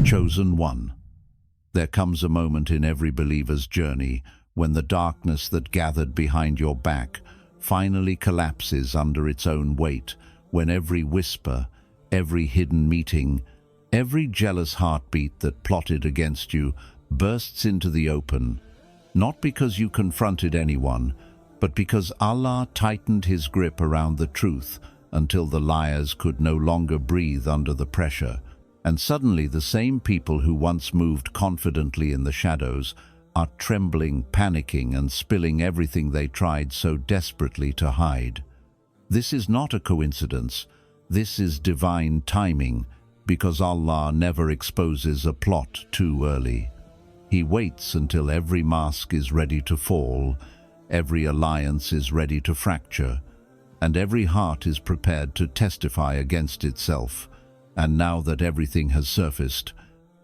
Chosen one. There comes a moment in every believer's journey when the darkness that gathered behind your back finally collapses under its own weight, when every whisper, every hidden meeting, every jealous heartbeat that plotted against you bursts into the open, not because you confronted anyone, but because Allah tightened his grip around the truth until the liars could no longer breathe under the pressure. And suddenly the same people who once moved confidently in the shadows are trembling, panicking, and spilling everything they tried so desperately to hide. This is not a coincidence. This is divine timing, because Allah never exposes a plot too early. He waits until every mask is ready to fall, every alliance is ready to fracture, and every heart is prepared to testify against itself. And now that everything has surfaced,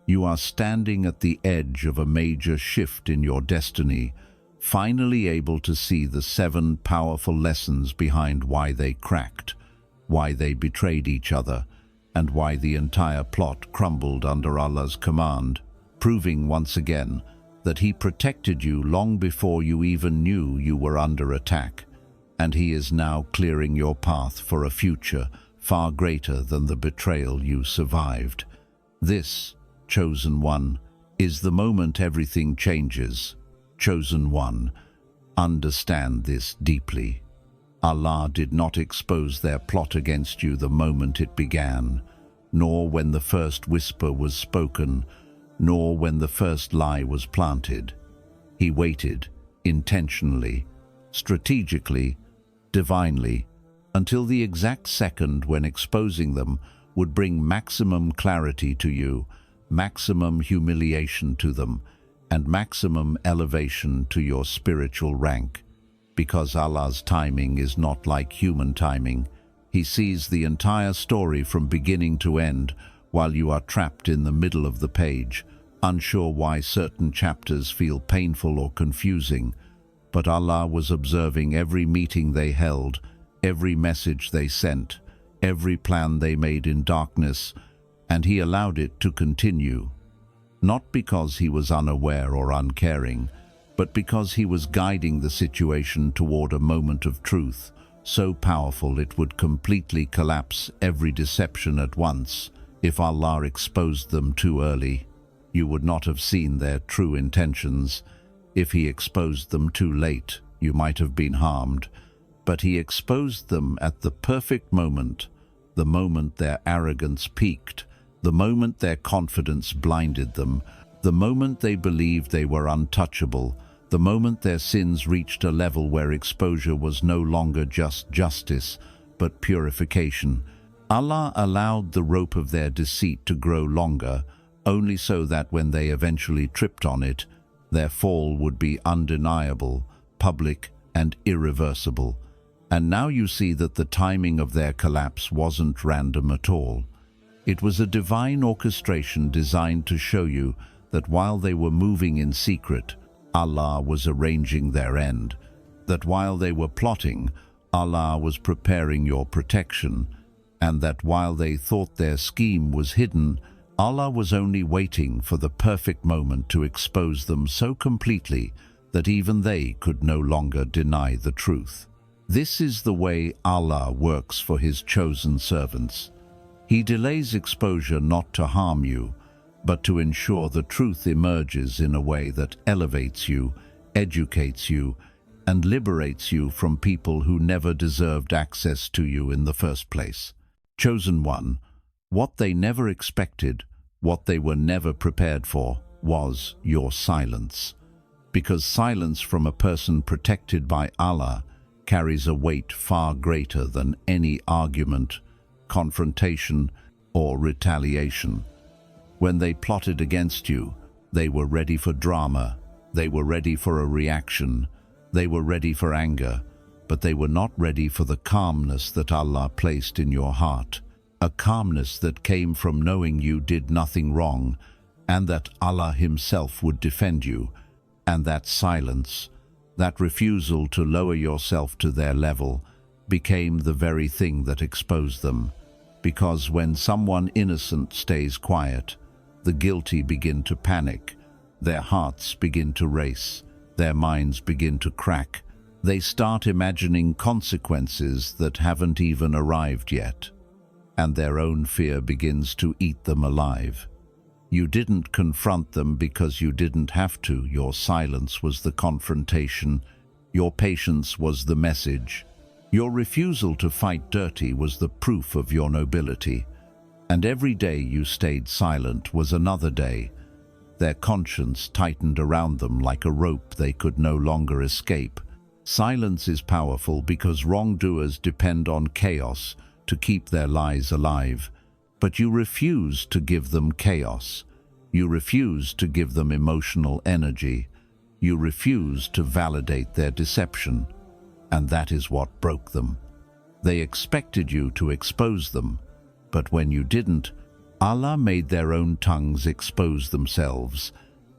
you are standing at the edge of a major shift in your destiny, finally able to see the 7 powerful lessons behind why they cracked, why they betrayed each other, and why the entire plot crumbled under Allah's command, proving once again that He protected you long before you even knew you were under attack, and He is now clearing your path for a future far greater than the betrayal you survived. This, chosen one, is the moment everything changes. Chosen one, understand this deeply. Allah did not expose their plot against you the moment it began, nor when the first whisper was spoken, nor when the first lie was planted. He waited, intentionally, strategically, divinely, until the exact second when exposing them would bring maximum clarity to you, maximum humiliation to them, and maximum elevation to your spiritual rank. Because Allah's timing is not like human timing. He sees the entire story from beginning to end, while you are trapped in the middle of the page, unsure why certain chapters feel painful or confusing. But Allah was observing every meeting they held, every message they sent, every plan they made in darkness, and He allowed it to continue. Not because He was unaware or uncaring, but because He was guiding the situation toward a moment of truth, so powerful it would completely collapse every deception at once. If Allah exposed them too early, you would not have seen their true intentions. If He exposed them too late, you might have been harmed. But He exposed them at the perfect moment, the moment their arrogance peaked, the moment their confidence blinded them, the moment they believed they were untouchable, the moment their sins reached a level where exposure was no longer just justice, but purification. Allah allowed the rope of their deceit to grow longer, only so that when they eventually tripped on it, their fall would be undeniable, public, and irreversible. And now you see that the timing of their collapse wasn't random at all. It was a divine orchestration designed to show you that while they were moving in secret, Allah was arranging their end. That while they were plotting, Allah was preparing your protection. And that while they thought their scheme was hidden, Allah was only waiting for the perfect moment to expose them so completely that even they could no longer deny the truth. This is the way Allah works for His chosen servants. He delays exposure not to harm you, but to ensure the truth emerges in a way that elevates you, educates you, and liberates you from people who never deserved access to you in the first place. Chosen one, what they never expected, what they were never prepared for, was your silence. Because silence from a person protected by Allah carries a weight far greater than any argument, confrontation, or retaliation. When they plotted against you, they were ready for drama, they were ready for a reaction, they were ready for anger, but they were not ready for the calmness that Allah placed in your heart, a calmness that came from knowing you did nothing wrong, and that Allah Himself would defend you, and that silence, that refusal to lower yourself to their level, became the very thing that exposed them. Because when someone innocent stays quiet, the guilty begin to panic, their hearts begin to race, their minds begin to crack. They start imagining consequences that haven't even arrived yet, and their own fear begins to eat them alive. You didn't confront them because you didn't have to. Your silence was the confrontation. Your patience was the message. Your refusal to fight dirty was the proof of your nobility. And every day you stayed silent was another day. Their conscience tightened around them like a rope they could no longer escape. Silence is powerful because wrongdoers depend on chaos to keep their lies alive. But you refused to give them chaos. You refused to give them emotional energy. You refused to validate their deception. And that is what broke them. They expected you to expose them. But when you didn't, Allah made their own tongues expose themselves,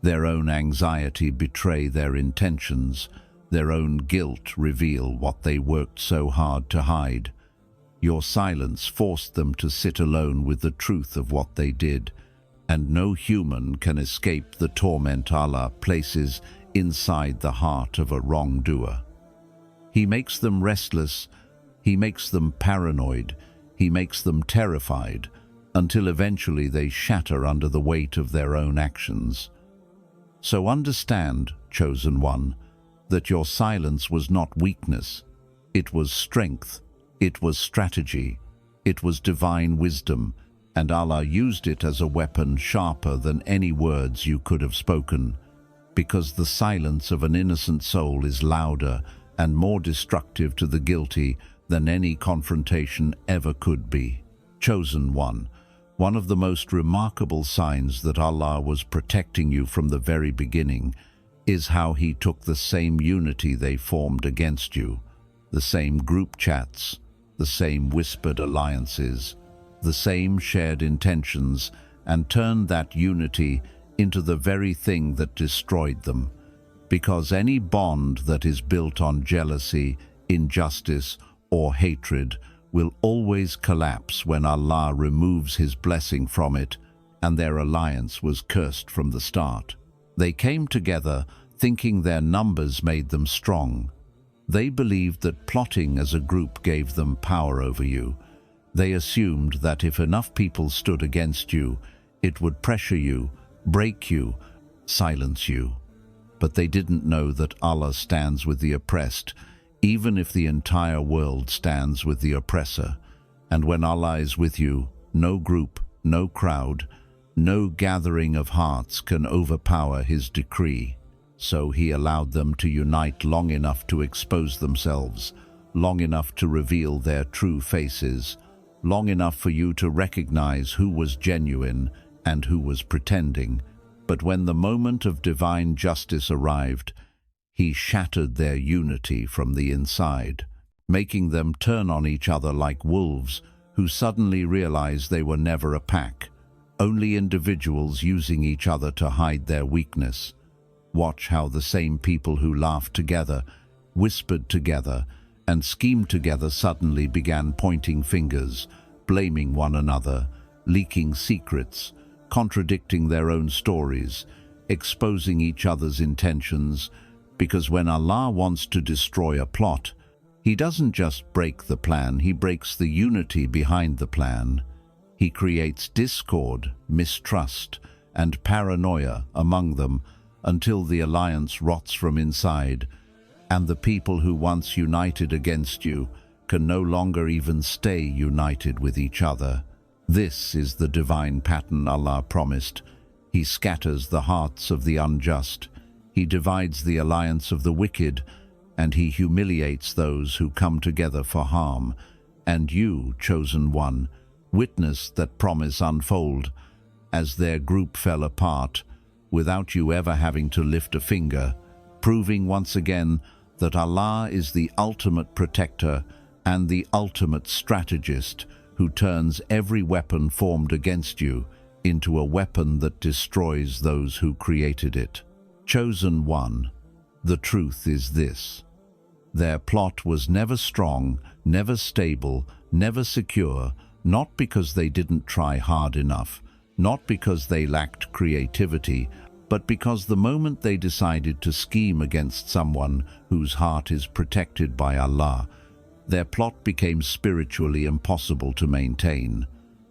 their own anxiety betray their intentions, their own guilt reveal what they worked so hard to hide. Your silence forced them to sit alone with the truth of what they did, and no human can escape the torment Allah places inside the heart of a wrongdoer. He makes them restless, He makes them paranoid, He makes them terrified, until eventually they shatter under the weight of their own actions. So understand, chosen one, that your silence was not weakness, it was strength, it was strategy, it was divine wisdom, and Allah used it as a weapon sharper than any words you could have spoken, because the silence of an innocent soul is louder and more destructive to the guilty than any confrontation ever could be. Chosen one of the most remarkable signs that Allah was protecting you from the very beginning is how He took the same unity they formed against you, the same group chats, the same whispered alliances, the same shared intentions, and turned that unity into the very thing that destroyed them. Because any bond that is built on jealousy, injustice, or hatred will always collapse when Allah removes His blessing from it, and their alliance was cursed from the start. They came together thinking their numbers made them strong. They believed that plotting as a group gave them power over you. They assumed that if enough people stood against you, it would pressure you, break you, silence you. But they didn't know that Allah stands with the oppressed, even if the entire world stands with the oppressor. And when Allah is with you, no group, no crowd, no gathering of hearts can overpower His decree. So He allowed them to unite long enough to expose themselves, long enough to reveal their true faces, long enough for you to recognize who was genuine and who was pretending. But when the moment of divine justice arrived, He shattered their unity from the inside, making them turn on each other like wolves who suddenly realized they were never a pack, only individuals using each other to hide their weakness. Watch how the same people who laughed together, whispered together, and schemed together suddenly began pointing fingers, blaming one another, leaking secrets, contradicting their own stories, exposing each other's intentions, because when Allah wants to destroy a plot, He doesn't just break the plan, He breaks the unity behind the plan. He creates discord, mistrust, and paranoia among them until the alliance rots from inside, and the people who once united against you can no longer even stay united with each other. This is the divine pattern Allah promised. He scatters the hearts of the unjust, He divides the alliance of the wicked, and He humiliates those who come together for harm. And you, chosen one, witness that promise unfold as their group fell apart, without you ever having to lift a finger, proving once again that Allah is the ultimate protector and the ultimate strategist who turns every weapon formed against you into a weapon that destroys those who created it. Chosen one, the truth is this: their plot was never strong, never stable, never secure, not because they didn't try hard enough, not because they lacked creativity, but because the moment they decided to scheme against someone whose heart is protected by Allah, their plot became spiritually impossible to maintain,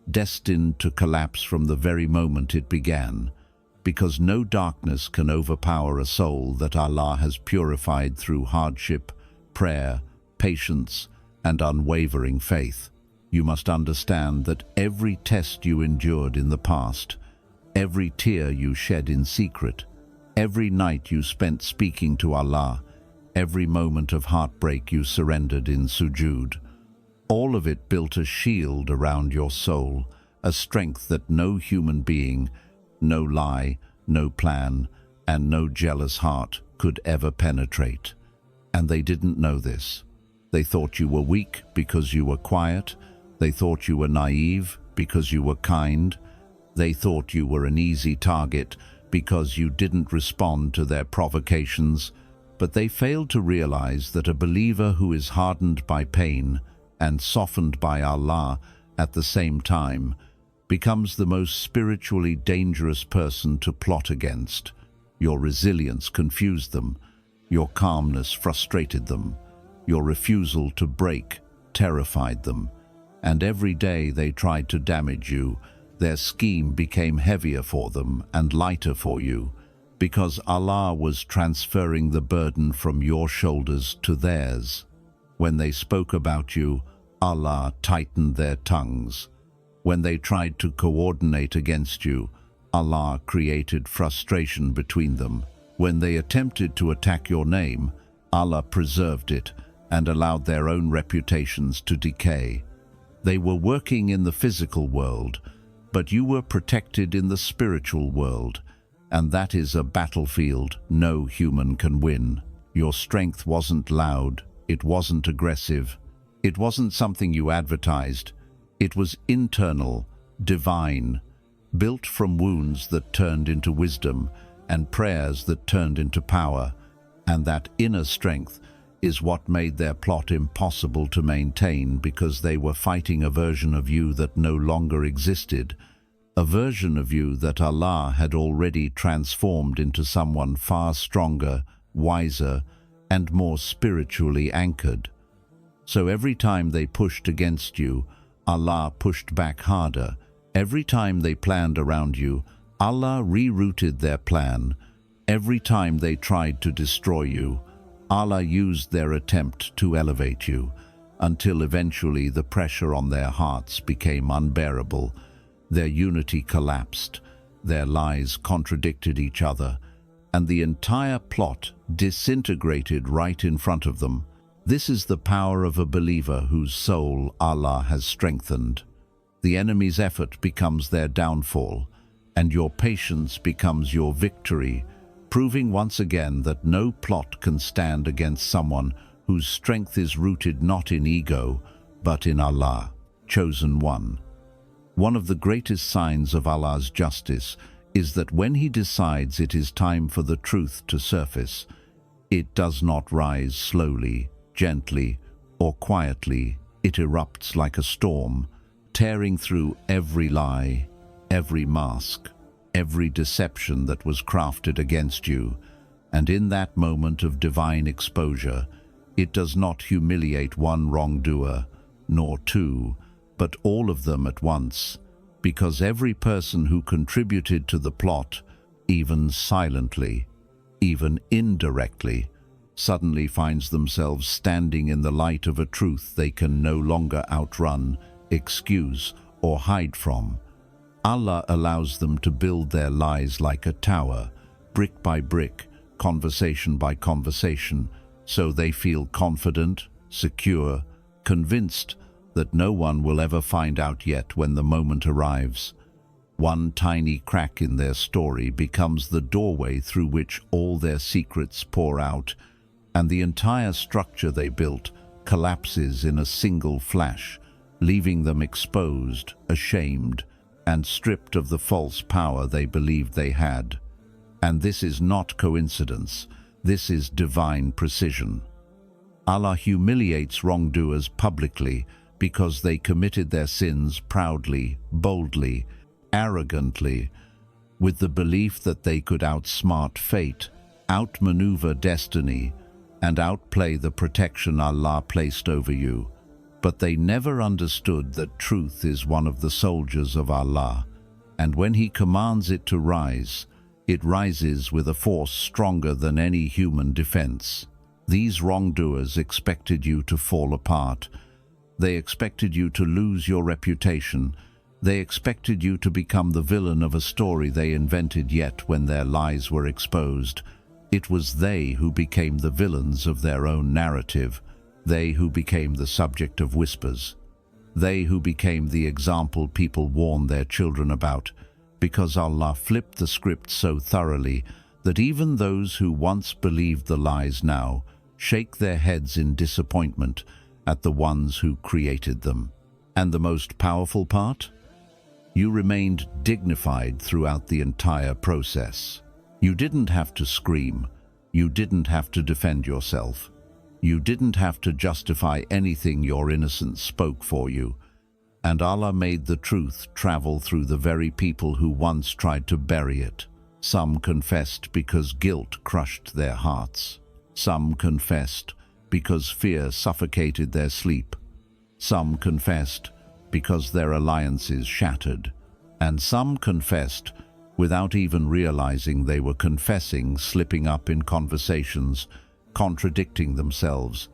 destined to collapse from the very moment it began, because no darkness can overpower a soul that Allah has purified through hardship, prayer, patience, and unwavering faith. You must understand that every test you endured in the past, every tear you shed in secret, every night you spent speaking to Allah, every moment of heartbreak you surrendered in sujood, all of it built a shield around your soul, a strength that no human being, no lie, no plan, and no jealous heart could ever penetrate. And they didn't know this. They thought you were weak because you were quiet. They thought you were naive because you were kind. They thought you were an easy target because you didn't respond to their provocations. But they failed to realize that a believer who is hardened by pain and softened by Allah at the same time becomes the most spiritually dangerous person to plot against. Your resilience confused them. Your calmness frustrated them. Your refusal to break terrified them. And every day they tried to damage you, their scheme became heavier for them and lighter for you, because Allah was transferring the burden from your shoulders to theirs. When they spoke about you, Allah tightened their tongues. When they tried to coordinate against you, Allah created frustration between them. When they attempted to attack your name, Allah preserved it and allowed their own reputations to decay. They were working in the physical world, but you were protected in the spiritual world, and that is a battlefield no human can win. Your strength wasn't loud, it wasn't aggressive, it wasn't something you advertised. It was internal, divine, built from wounds that turned into wisdom and prayers that turned into power, and that inner strength is what made their plot impossible to maintain, because they were fighting a version of you that no longer existed, a version of you that Allah had already transformed into someone far stronger, wiser, and more spiritually anchored. So every time they pushed against you, Allah pushed back harder. Every time they planned around you, Allah rerouted their plan. Every time they tried to destroy you, Allah used their attempt to elevate you, until eventually the pressure on their hearts became unbearable. Their unity collapsed, their lies contradicted each other, and the entire plot disintegrated right in front of them. This is the power of a believer whose soul Allah has strengthened. The enemy's effort becomes their downfall, and your patience becomes your victory, proving once again that no plot can stand against someone whose strength is rooted not in ego, but in Allah, chosen one. One of the greatest signs of Allah's justice is that when He decides it is time for the truth to surface, it does not rise slowly, gently, or quietly. It erupts like a storm, tearing through every lie, every mask, every deception that was crafted against you. And in that moment of divine exposure, it does not humiliate one wrongdoer, nor two, but all of them at once, because every person who contributed to the plot, even silently, even indirectly, suddenly finds themselves standing in the light of a truth they can no longer outrun, excuse, or hide from. Allah allows them to build their lies like a tower, brick by brick, conversation by conversation, so they feel confident, secure, convinced that no one will ever find out yet when the moment arrives. One tiny crack in their story becomes the doorway through which all their secrets pour out, and the entire structure they built collapses in a single flash, leaving them exposed, ashamed, and stripped of the false power they believed they had. And this is not coincidence, this is divine precision. Allah humiliates wrongdoers publicly because they committed their sins proudly, boldly, arrogantly, with the belief that they could outsmart fate, outmaneuver destiny, and outplay the protection Allah placed over you. But they never understood that truth is one of the soldiers of Allah, and when He commands it to rise, it rises with a force stronger than any human defense. These wrongdoers expected you to fall apart. They expected you to lose your reputation. They expected you to become the villain of a story they invented, yet when their lies were exposed, it was they who became the villains of their own narrative. They who became the subject of whispers. They who became the example people warn their children about, because Allah flipped the script so thoroughly that even those who once believed the lies now shake their heads in disappointment at the ones who created them. And the most powerful part? You remained dignified throughout the entire process. You didn't have to scream. You didn't have to defend yourself. You didn't have to justify anything. Your innocence spoke for you. And Allah made the truth travel through the very people who once tried to bury it. Some confessed because guilt crushed their hearts. Some confessed because fear suffocated their sleep. Some confessed because their alliances shattered. And some confessed without even realizing they were confessing, slipping up in conversations, contradicting themselves,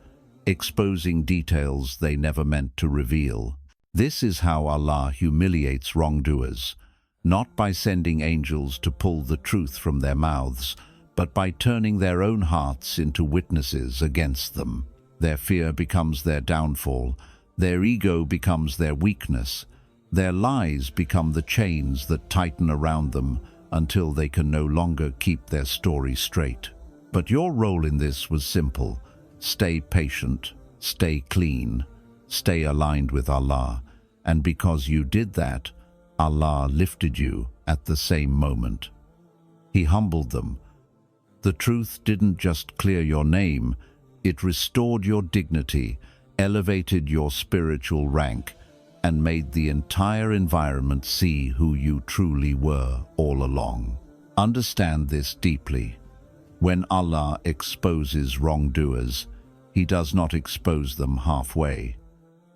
exposing details they never meant to reveal. This is how Allah humiliates wrongdoers, not by sending angels to pull the truth from their mouths, but by turning their own hearts into witnesses against them. Their fear becomes their downfall, their ego becomes their weakness, their lies become the chains that tighten around them until they can no longer keep their story straight. But your role in this was simple: stay patient, stay clean, stay aligned with Allah, and because you did that, Allah lifted you at the same moment. He humbled them. The truth didn't just clear your name, it restored your dignity, elevated your spiritual rank, and made the entire environment see who you truly were all along. Understand this deeply. When Allah exposes wrongdoers, He does not expose them halfway.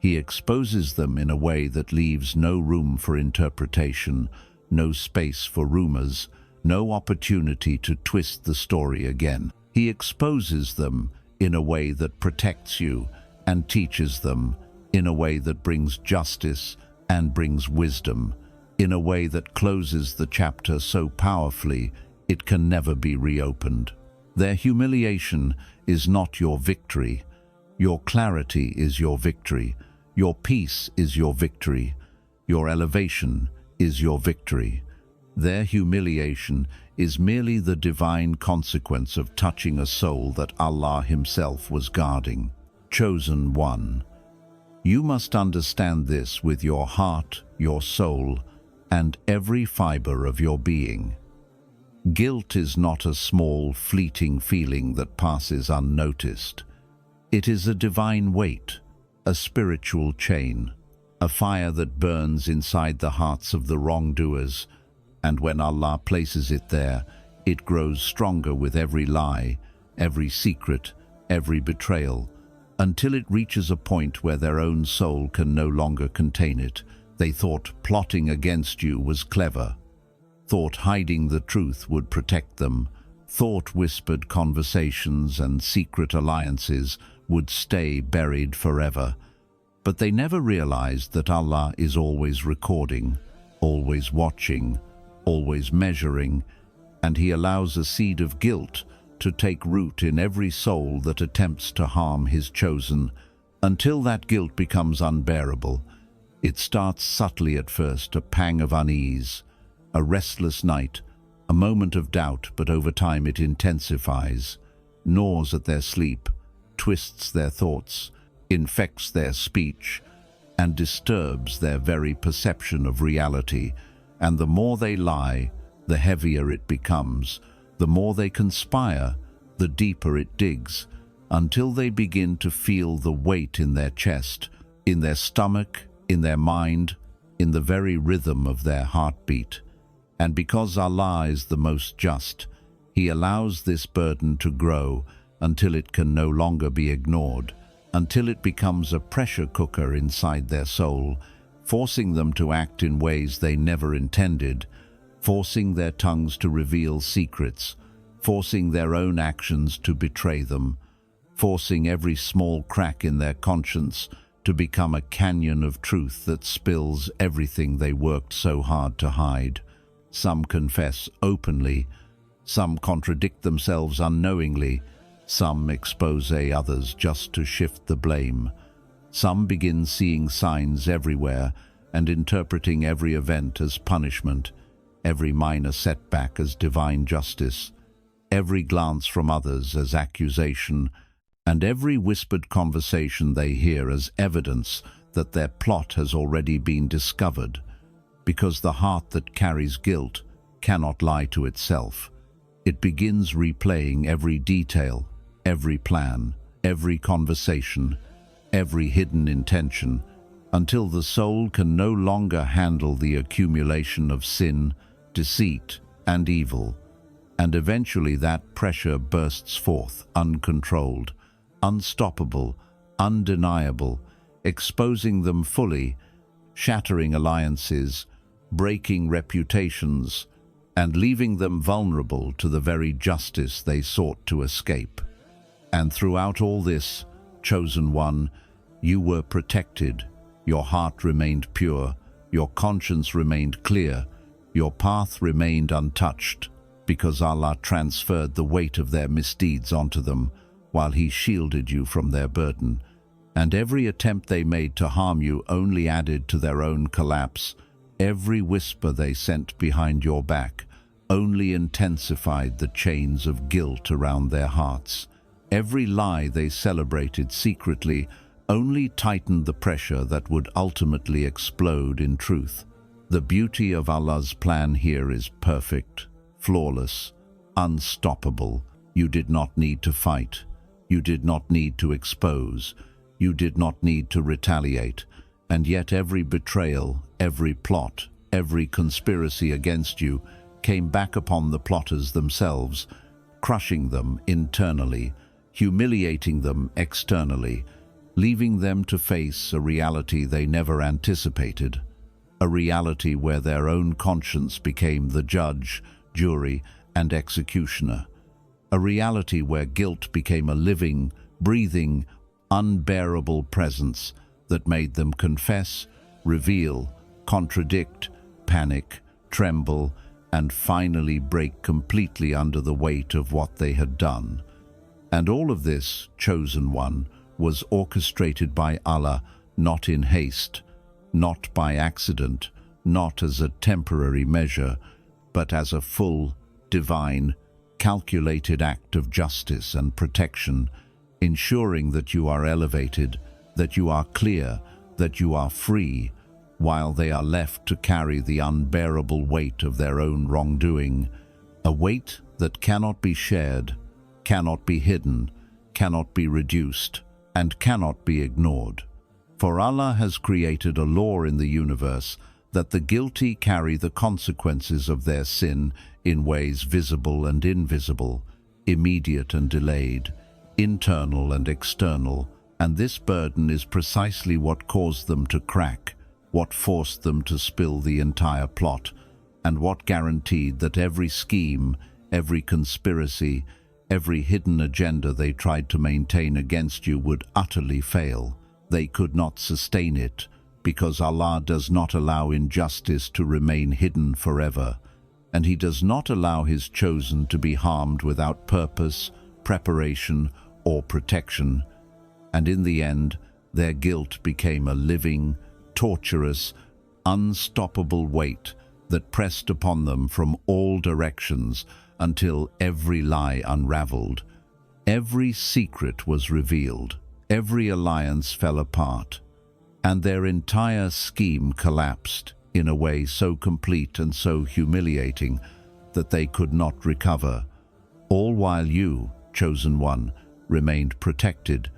He exposes them in a way that leaves no room for interpretation, no space for rumors, no opportunity to twist the story again. He exposes them in a way that protects you and teaches them, in a way that brings justice and brings wisdom, in a way that closes the chapter so powerfully it can never be reopened. Their humiliation is not your victory. Your clarity is your victory. Your peace is your victory. Your elevation is your victory. Their humiliation is merely the divine consequence of touching a soul that Allah Himself was guarding. Chosen one. You must understand this with your heart, your soul, and every fiber of your being. Guilt is not a small, fleeting feeling that passes unnoticed. It is a divine weight, a spiritual chain, a fire that burns inside the hearts of the wrongdoers, and when Allah places it there, it grows stronger with every lie, every secret, every betrayal, until it reaches a point where their own soul can no longer contain it. They thought plotting against you was clever, thought hiding the truth would protect them, thought whispered conversations and secret alliances would stay buried forever. But they never realized that Allah is always recording, always watching, always measuring, and He allows a seed of guilt to take root in every soul that attempts to harm His chosen, until that guilt becomes unbearable. It starts subtly at first, a pang of unease, a restless night, a moment of doubt, but over time it intensifies, gnaws at their sleep, twists their thoughts, infects their speech, and disturbs their very perception of reality. And the more they lie, the heavier it becomes. The more they conspire, the deeper it digs, until they begin to feel the weight in their chest, in their stomach, in their mind, in the very rhythm of their heartbeat. And because Allah is the most just, He allows this burden to grow until it can no longer be ignored, until it becomes a pressure cooker inside their soul, forcing them to act in ways they never intended, forcing their tongues to reveal secrets, forcing their own actions to betray them, forcing every small crack in their conscience to become a canyon of truth that spills everything they worked so hard to hide. Some confess openly, some contradict themselves unknowingly, some expose others just to shift the blame. Some begin seeing signs everywhere and interpreting every event as punishment, every minor setback as divine justice, every glance from others as accusation, and every whispered conversation they hear as evidence that their plot has already been discovered, because the heart that carries guilt cannot lie to itself. It begins replaying every detail, every plan, every conversation, every hidden intention, until the soul can no longer handle the accumulation of sin, deceit, and evil, and eventually that pressure bursts forth, uncontrolled, unstoppable, undeniable, exposing them fully, shattering alliances, breaking reputations, and leaving them vulnerable to the very justice they sought to escape. And throughout all this, chosen one, you were protected, your heart remained pure, your conscience remained clear, your path remained untouched, because Allah transferred the weight of their misdeeds onto them, while He shielded you from their burden. And every attempt they made to harm you only added to their own collapse. Every whisper they sent behind your back only intensified the chains of guilt around their hearts. Every lie they celebrated secretly only tightened the pressure that would ultimately explode in truth. The beauty of Allah's plan here is perfect, flawless, unstoppable. You did not need to fight. You did not need to expose. You did not need to retaliate. And yet every betrayal, every plot, every conspiracy against you came back upon the plotters themselves, crushing them internally, humiliating them externally, leaving them to face a reality they never anticipated, a reality where their own conscience became the judge, jury, and executioner, a reality where guilt became a living, breathing, unbearable presence that made them confess, reveal, contradict, panic, tremble, and finally break completely under the weight of what they had done. And all of this, chosen one, was orchestrated by Allah, not in haste, not by accident, not as a temporary measure, but as a full, divine, calculated act of justice and protection, ensuring that you are elevated, that you are clear, that you are free, while they are left to carry the unbearable weight of their own wrongdoing, a weight that cannot be shared, cannot be hidden, cannot be reduced, and cannot be ignored. For Allah has created a law in the universe that the guilty carry the consequences of their sin in ways visible and invisible, immediate and delayed, internal and external, and this burden is precisely what caused them to crack, what forced them to spill the entire plot, and what guaranteed that every scheme, every conspiracy, every hidden agenda they tried to maintain against you would utterly fail. They could not sustain it, because Allah does not allow injustice to remain hidden forever, and He does not allow His chosen to be harmed without purpose, preparation, or protection. And in the end, their guilt became a living, torturous, unstoppable weight that pressed upon them from all directions until every lie unraveled, every secret was revealed, every alliance fell apart, and their entire scheme collapsed in a way so complete and so humiliating that they could not recover, all while you, chosen one, remained protected,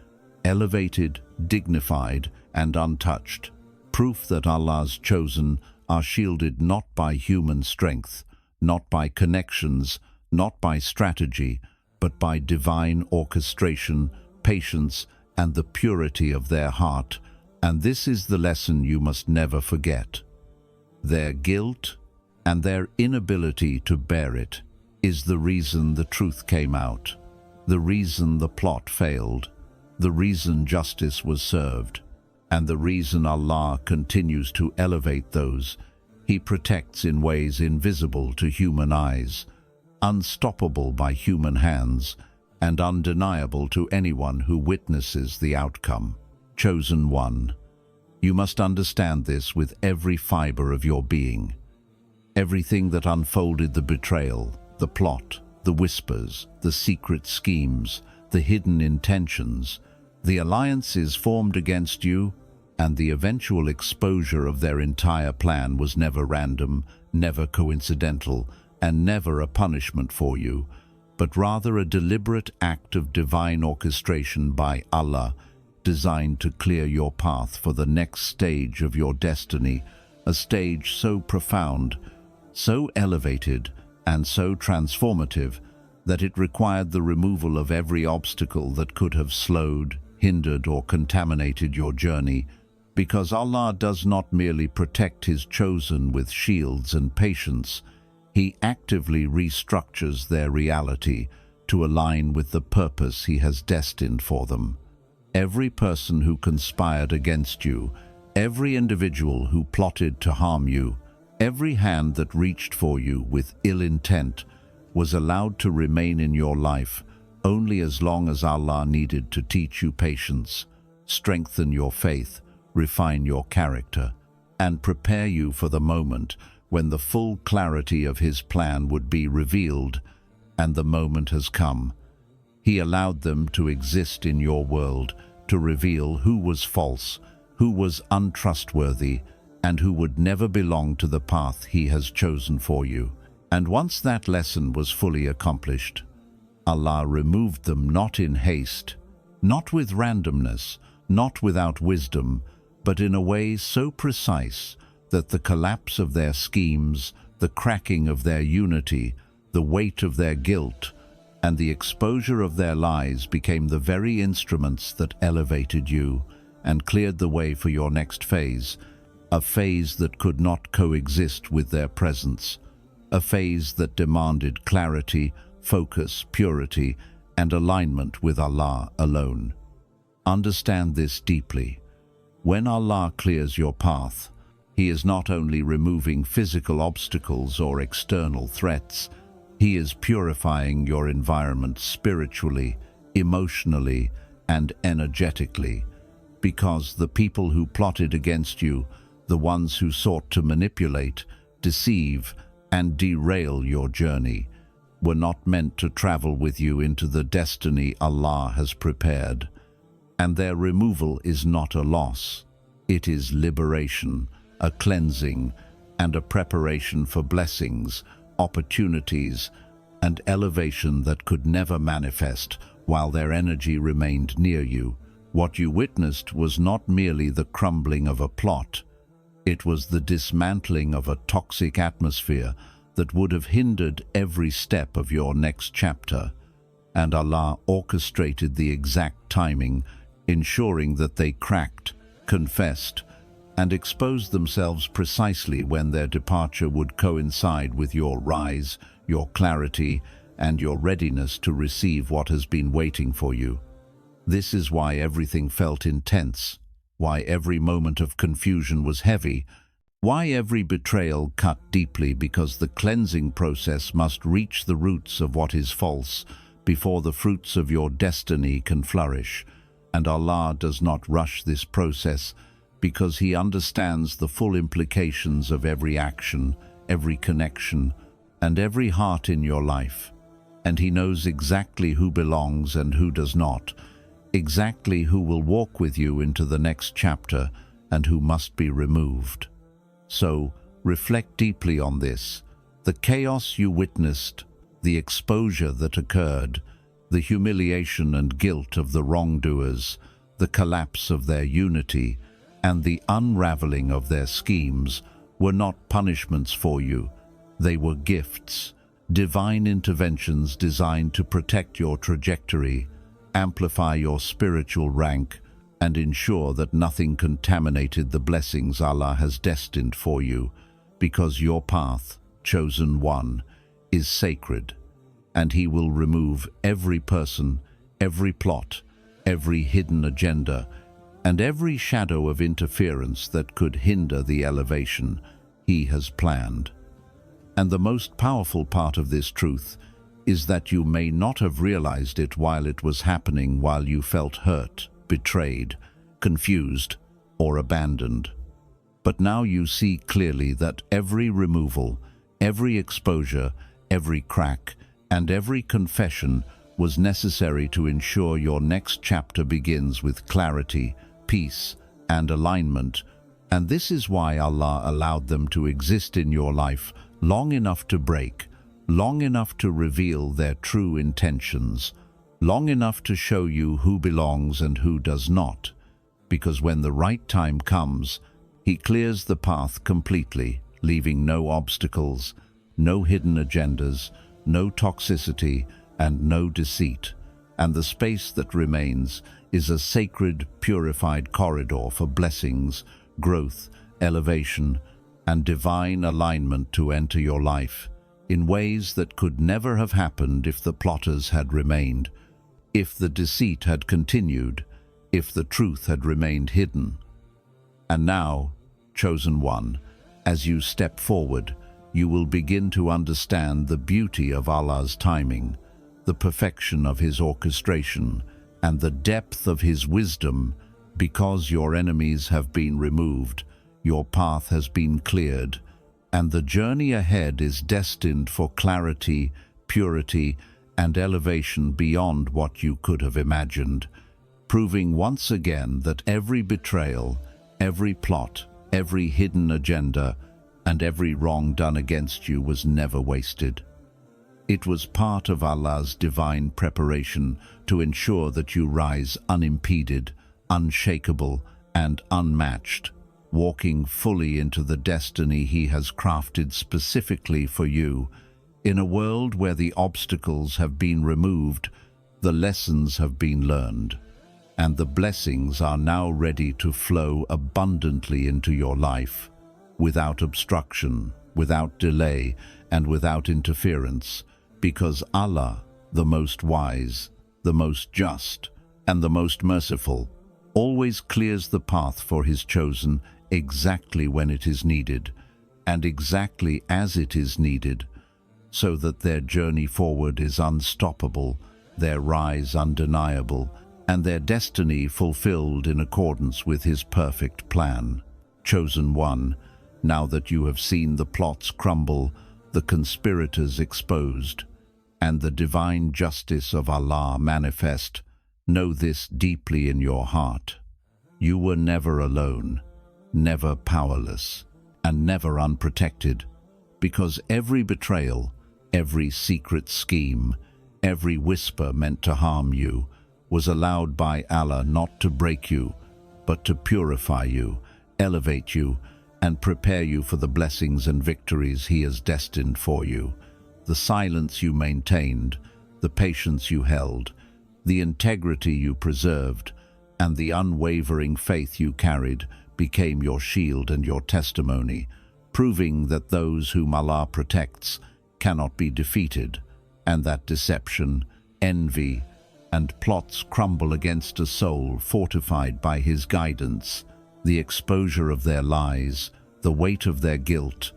elevated, dignified, and untouched, proof that Allah's chosen are shielded not by human strength, not by connections, not by strategy, but by divine orchestration, patience, and the purity of their heart. And this is the lesson you must never forget. Their guilt and their inability to bear it is the reason the truth came out, the reason the plot failed, the reason justice was served, and the reason Allah continues to elevate those He protects in ways invisible to human eyes, unstoppable by human hands, and undeniable to anyone who witnesses the outcome. Chosen one. You must understand this with every fiber of your being. Everything that unfolded, the betrayal, the plot, the whispers, the secret schemes, the hidden intentions, the alliances formed against you, and the eventual exposure of their entire plan was never random, never coincidental, and never a punishment for you, but rather a deliberate act of divine orchestration by Allah, designed to clear your path for the next stage of your destiny, a stage so profound, so elevated, and so transformative that it required the removal of every obstacle that could have slowed, hindered, or contaminated your journey, because Allah does not merely protect His chosen with shields and patience. He actively restructures their reality to align with the purpose He has destined for them. Every person who conspired against you, every individual who plotted to harm you, every hand that reached for you with ill intent was allowed to remain in your life only as long as Allah needed to teach you patience, strengthen your faith, refine your character, and prepare you for the moment when the full clarity of His plan would be revealed. And the moment has come. He allowed them to exist in your world, to reveal who was false, who was untrustworthy, and who would never belong to the path He has chosen for you. And once that lesson was fully accomplished, Allah removed them not in haste, not with randomness, not without wisdom, but in a way so precise that the collapse of their schemes, the cracking of their unity, the weight of their guilt, and the exposure of their lies became the very instruments that elevated you and cleared the way for your next phase, a phase that could not coexist with their presence, a phase that demanded clarity, focus, purity, and alignment with Allah alone. Understand this deeply. When Allah clears your path, He is not only removing physical obstacles or external threats, He is purifying your environment spiritually, emotionally, and energetically, because the people who plotted against you, the ones who sought to manipulate, deceive, and derail your journey, were not meant to travel with you into the destiny Allah has prepared. And their removal is not a loss. It is liberation, a cleansing, and a preparation for blessings, opportunities, and elevation that could never manifest while their energy remained near you. What you witnessed was not merely the crumbling of a plot. It was the dismantling of a toxic atmosphere that would have hindered every step of your next chapter. And Allah orchestrated the exact timing, ensuring that they cracked, confessed, and exposed themselves precisely when their departure would coincide with your rise, your clarity, and your readiness to receive what has been waiting for you. This is why everything felt intense, why every moment of confusion was heavy, why every betrayal cut deeply, because the cleansing process must reach the roots of what is false before the fruits of your destiny can flourish. And Allah does not rush this process because He understands the full implications of every action, every connection, and every heart in your life. And He knows exactly who belongs and who does not, exactly who will walk with you into the next chapter and who must be removed. So, reflect deeply on this. The chaos you witnessed, the exposure that occurred, the humiliation and guilt of the wrongdoers, the collapse of their unity, and the unraveling of their schemes were not punishments for you. They were gifts, divine interventions designed to protect your trajectory, amplify your spiritual rank, and ensure that nothing contaminated the blessings Allah has destined for you, because your path, chosen one, is sacred, and He will remove every person, every plot, every hidden agenda, and every shadow of interference that could hinder the elevation He has planned. And the most powerful part of this truth is that you may not have realized it while it was happening, while you felt hurt, betrayed, confused, or abandoned. But now you see clearly that every removal, every exposure, every crack, and every confession was necessary to ensure your next chapter begins with clarity, peace, and alignment. And this is why Allah allowed them to exist in your life long enough to break, long enough to reveal their true intentions, long enough to show you who belongs and who does not. Because when the right time comes, He clears the path completely, leaving no obstacles, no hidden agendas, no toxicity, and no deceit. And the space that remains is a sacred, purified corridor for blessings, growth, elevation, and divine alignment to enter your life in ways that could never have happened if the plotters had remained, if the deceit had continued, if the truth had remained hidden. And now, chosen one, as you step forward, you will begin to understand the beauty of Allah's timing, the perfection of His orchestration, and the depth of His wisdom. Because your enemies have been removed, your path has been cleared, and the journey ahead is destined for clarity, purity, and elevation beyond what you could have imagined, proving once again that every betrayal, every plot, every hidden agenda, and every wrong done against you was never wasted. It was part of Allah's divine preparation to ensure that you rise unimpeded, unshakable, and unmatched, walking fully into the destiny He has crafted specifically for you. In a world where the obstacles have been removed, the lessons have been learned, and the blessings are now ready to flow abundantly into your life, without obstruction, without delay, and without interference, because Allah, the most wise, the most just, and the most merciful, always clears the path for His chosen exactly when it is needed, and exactly as it is needed, so that their journey forward is unstoppable, their rise undeniable, and their destiny fulfilled in accordance with His perfect plan. Chosen one, now that you have seen the plots crumble, the conspirators exposed, and the divine justice of Allah manifest, know this deeply in your heart. You were never alone, never powerless, and never unprotected, because every betrayal, every secret scheme, every whisper meant to harm you was allowed by Allah not to break you, but to purify you, elevate you, and prepare you for the blessings and victories He has destined for you. The silence you maintained, the patience you held, the integrity you preserved, and the unwavering faith you carried became your shield and your testimony, proving that those whom Allah protects cannot be defeated, and that deception, envy, and plots crumble against a soul fortified by His guidance. The exposure of their lies, the weight of their guilt,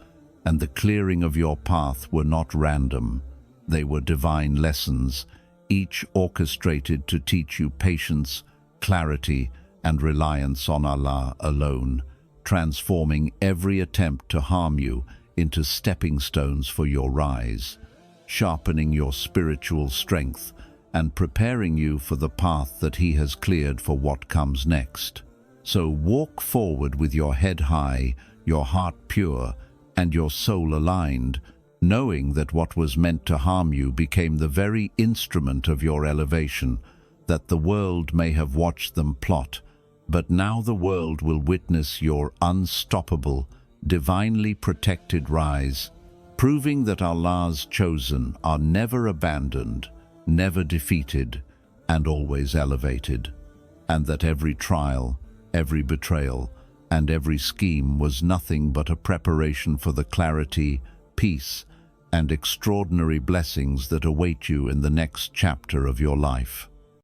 and the clearing of your path were not random. They were divine lessons, each orchestrated to teach you patience, clarity, and reliance on Allah alone, transforming every attempt to harm you into stepping stones for your rise, sharpening your spiritual strength, and preparing you for the path that He has cleared for what comes next. So walk forward with your head high, your heart pure, and your soul aligned, knowing that what was meant to harm you became the very instrument of your elevation, that the world may have watched them plot, But now the world will witness your unstoppable, divinely protected rise, proving that Allah's chosen are never abandoned, never defeated, and always elevated, and that every trial, every betrayal, and every scheme was nothing but a preparation for the clarity, peace, and extraordinary blessings that await you in the next chapter of your life.